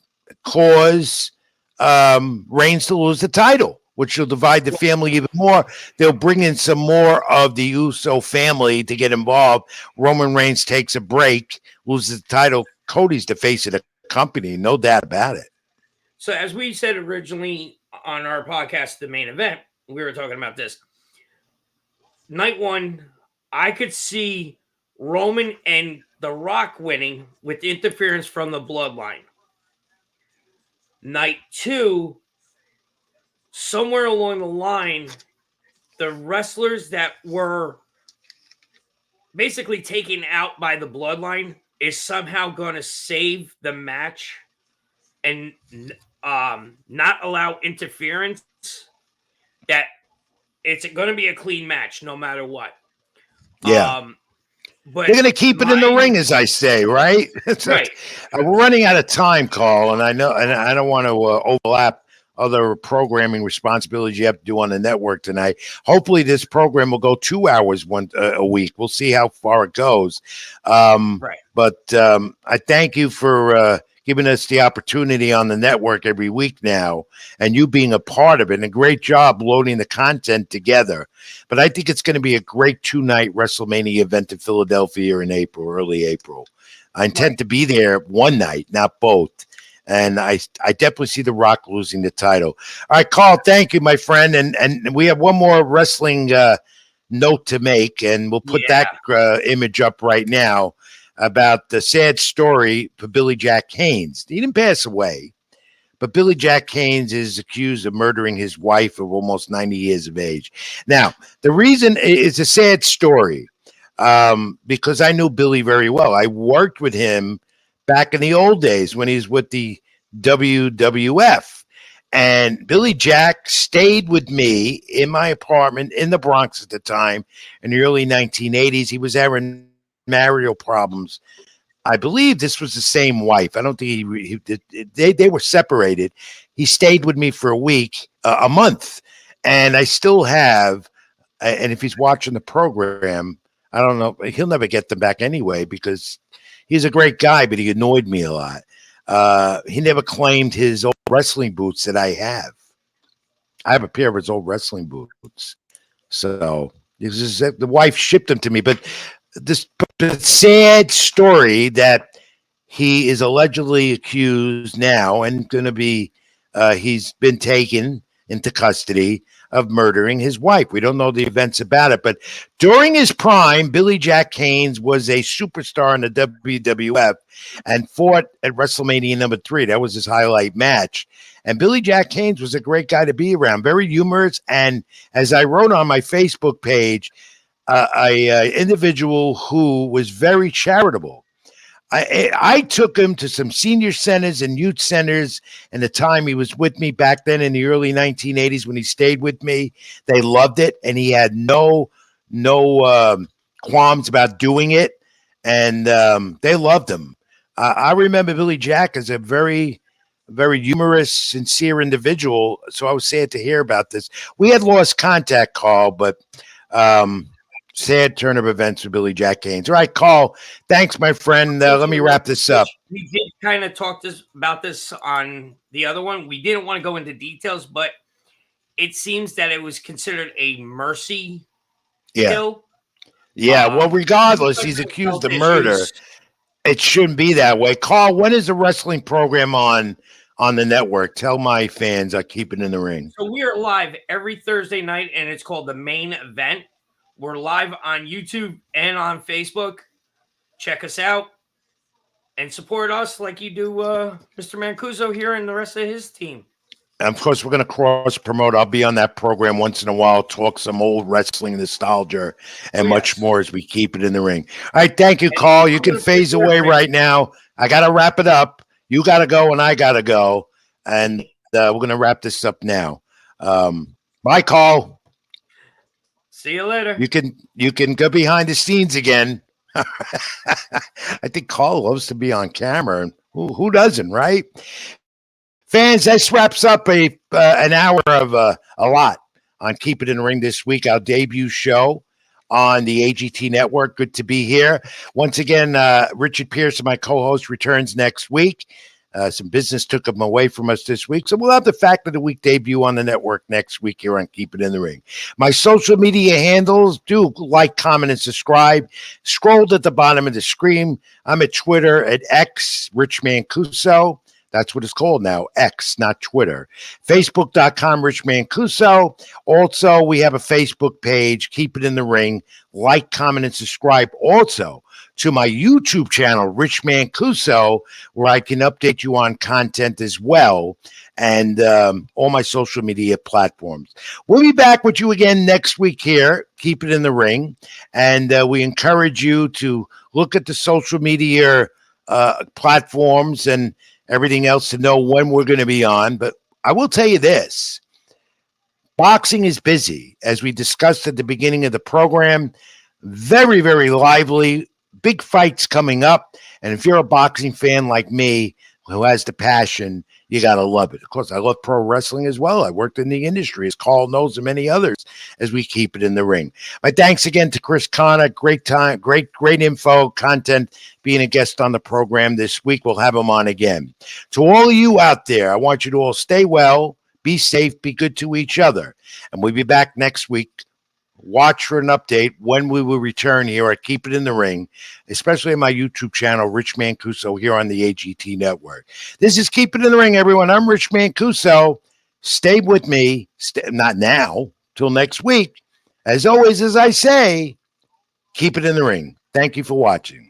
cause Reigns to lose the title, which will divide the family even more. They'll bring in some more of the Uso family to get involved. Roman Reigns takes a break, loses the title. Cody's the face of the company, no doubt about it. So as we said originally on our podcast, the main event, we were talking about this. Night one, I could see Roman and The Rock winning with interference from the bloodline. Night two, somewhere along the line, the wrestlers that were basically taken out by the bloodline is somehow going to save the match and not allow interference. That it's going to be a clean match no matter what. Yeah. But they're going to keep it in the ring, as I say, right? Right. We're running out of time, Carl, and I know, and I don't want to overlap other programming responsibilities you have to do on the network tonight. Hopefully, this program will go 2 hours a week. We'll see how far it goes. Right. But I thank you for giving us the opportunity on the network every week now, and you being a part of it. And a great job loading the content together. But I think it's going to be a great 2-night WrestleMania event in Philadelphia in April, early April. I intend to be there one night, not both. And I definitely see The Rock losing the title. All right, Carl, thank you, my friend. And we have one more wrestling note to make, and we'll put that image up right now about the sad story for Billy Jack Haynes. He didn't pass away, but Billy Jack Haynes is accused of murdering his wife of almost 90 years of age. Now, the reason it's a sad story because I knew Billy very well. I worked with him back in the old days when he was with the WWF. And Billy Jack stayed with me in my apartment in the Bronx at the time in the early 1980s. He was having marital problems. I believe this was the same wife. I don't think they were separated. He stayed with me for a month. And I still have, and if he's watching the program, I don't know, he'll never get them back anyway because he's a great guy, but he annoyed me a lot. He never claimed his old wrestling boots that I have. I have a pair of his old wrestling boots. So the wife shipped them to me. But this sad story that he is allegedly accused now and going to be, he's been taken into custody of murdering his wife. We don't know the events about it, but during his prime, Billy Jack Haynes was a superstar in the WWF and fought at WrestleMania number 3. That was his highlight match. And Billy Jack Haynes was a great guy to be around, very humorous. And as I wrote on my Facebook page, an individual who was very charitable. I took him to some senior centers and youth centers in the time he was with me back then in the early 1980s when he stayed with me. They loved it, and he had no qualms about doing it, and they loved him. I remember Billy Jack as a very, very humorous, sincere individual, so I was sad to hear about this. We had lost contact, Carl, but sad turn of events for Billy Jack Haynes. All right, Carl, thanks, my friend. Let me wrap this up. We did kind of talk about this on the other one. We didn't want to go into details, but it seems that it was considered a mercy kill. Yeah, well, regardless, he's accused of murder. It shouldn't be that way. Carl, when is the wrestling program on the network? Tell my fans I keep it in the ring. So we are live every Thursday night, and it's called The Main Event. We're live on YouTube and on Facebook. Check us out and support us like you do Mr. Mancuso here and the rest of his team. And of course, we're going to cross promote. I'll be on that program once in a while, talk some old wrestling nostalgia and much more as we keep it in the ring. All right. Thank you, Carl. You can phase away right now. I got to wrap it up. You got to go and I got to go. And we're going to wrap this up now. Bye, Carl. See you later. You can go behind the scenes again. I think Carl loves to be on camera. Who doesn't, right? Fans, this wraps up an hour of a lot on Keep It in the Ring this week, our debut show on the AGT Network. Good to be here. Once again, Richard Pearson, my co-host, returns next week. Some business took him away from us this week. So we'll have the Fact of the Week debut on the network next week here on Keep It in the Ring. My social media handles, do like, comment, and subscribe. Scrolled at the bottom of the screen. I'm at Twitter at X, Rich Mancuso. That's what it's called now, X, not Twitter. Facebook.com, Rich Mancuso. Also, we have a Facebook page, Keep It in the Ring. Like, comment, and subscribe also to my YouTube channel, Rich Mancuso, where I can update you on content as well, and all my social media platforms. We'll be back with you again next week here, Keep It in the Ring. And we encourage you to look at the social media platforms and everything else to know when we're going to be on. But I will tell you this. Boxing is busy, as we discussed at the beginning of the program. Very, very lively. Big fights coming up. And if you're a boxing fan like me who has the passion, you got to love it. Of course, I love pro wrestling as well. I worked in the industry, as Carl knows, and many others, as we keep it in the ring. My thanks again to Chris Conor. Great time, great info, content, being a guest on the program this week. We'll have him on again. To all of you out there, I want you to all stay well, be safe, be good to each other. And we'll be back next week. Watch for an update when we will return here at Keep It in the Ring, especially on my YouTube channel, Rich Mancuso, here on the AGT Network. This is Keep It in the Ring, everyone. I'm Rich Mancuso. Stay with me, not now, till next week. As always, as I say, keep it in the ring. Thank you for watching.